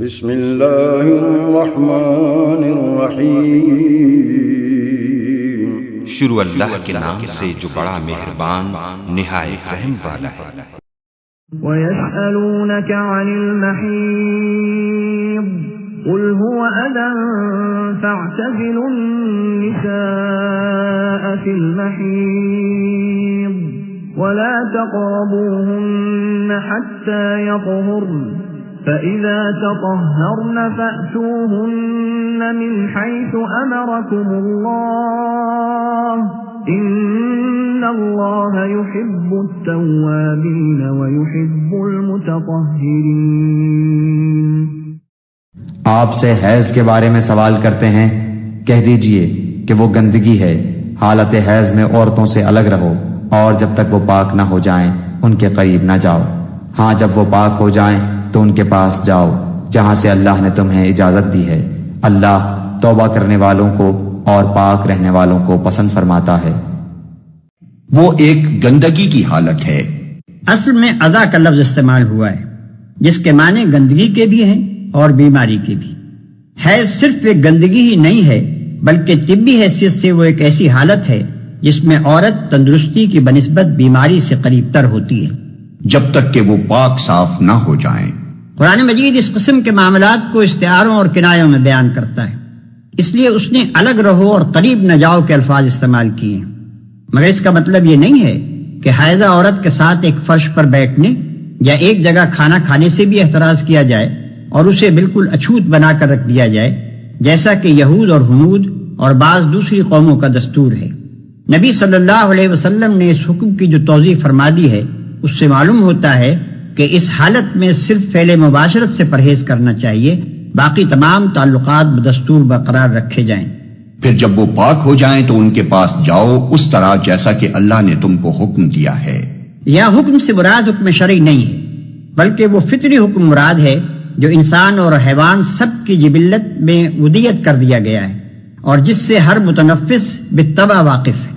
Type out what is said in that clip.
بسم اللہ الرحمن الرحیم، شروع اللہ کے نام سے جو بڑا مہربان نہایت رحم والا ہے۔ وَيَسْأَلُونَكَ عَنِ الْمَحِيضِ قُلْ هُوَ أَذًى فَاعْتَزِلُوا النِّسَاءَ فِي الْمَحِيضِ وَلَا تَقْرَبُوهُنَّ حَتَّى يَطْهُرْنَ فَإِذَا تَطَهَّرْنَ فَأْتُوهُنَّ مِنْ حَيْثُ أَمَرَكُمُ اللَّهُ إِنَّ اللَّهَ يُحِبُّ التَّوَّابِينَ وَيُحِبُّ الْمُتَطَهِّرِينَ۔ آپ سے حیض کے بارے میں سوال کرتے ہیں، کہہ دیجئے کہ وہ گندگی ہے، حالت حیض میں عورتوں سے الگ رہو، اور جب تک وہ پاک نہ ہو جائیں ان کے قریب نہ جاؤ۔ ہاں جب وہ پاک ہو جائیں تو ان کے پاس جاؤ جہاں سے اللہ نے تمہیں اجازت دی ہے۔ اللہ توبہ کرنے والوں کو اور پاک رہنے والوں کو پسند فرماتا ہے۔ وہ ایک گندگی کی حالت ہے۔ اصل میں اذا کا لفظ استعمال ہوا ہے جس کے معنی گندگی کے بھی ہیں اور بیماری کے بھی۔ حیض صرف ایک گندگی ہی نہیں ہے بلکہ طبی حیثیت سے وہ ایک ایسی حالت ہے جس میں عورت تندرستی کی بنسبت بیماری سے قریب تر ہوتی ہے جب تک کہ وہ پاک صاف نہ ہو جائیں۔ قرآن مجید اس قسم کے معاملات کو استعاروں اور کنایوں میں بیان کرتا ہے، اس لیے اس نے الگ رہو اور قریب نہ جاؤ کے الفاظ استعمال کیے ہیں، مگر اس کا مطلب یہ نہیں ہے کہ حائضہ عورت کے ساتھ ایک فرش پر بیٹھنے یا ایک جگہ کھانا کھانے سے بھی احتراز کیا جائے اور اسے بالکل اچھوت بنا کر رکھ دیا جائے، جیسا کہ یہود اور ہنود اور بعض دوسری قوموں کا دستور ہے۔ نبی صلی اللہ علیہ وسلم نے اس حکم کی جو توضیح فرما دی ہے اس سے معلوم ہوتا ہے کہ اس حالت میں صرف فعل مباشرت سے پرہیز کرنا چاہیے، باقی تمام تعلقات بدستور برقرار رکھے جائیں۔ پھر جب وہ پاک ہو جائیں تو ان کے پاس جاؤ اس طرح جیسا کہ اللہ نے تم کو حکم دیا ہے۔ یہاں حکم سے مراد حکم شرعی نہیں ہے بلکہ وہ فطری حکم مراد ہے جو انسان اور حیوان سب کی جبلت میں ودیت کر دیا گیا ہے اور جس سے ہر متنفس بالطبع واقف ہے۔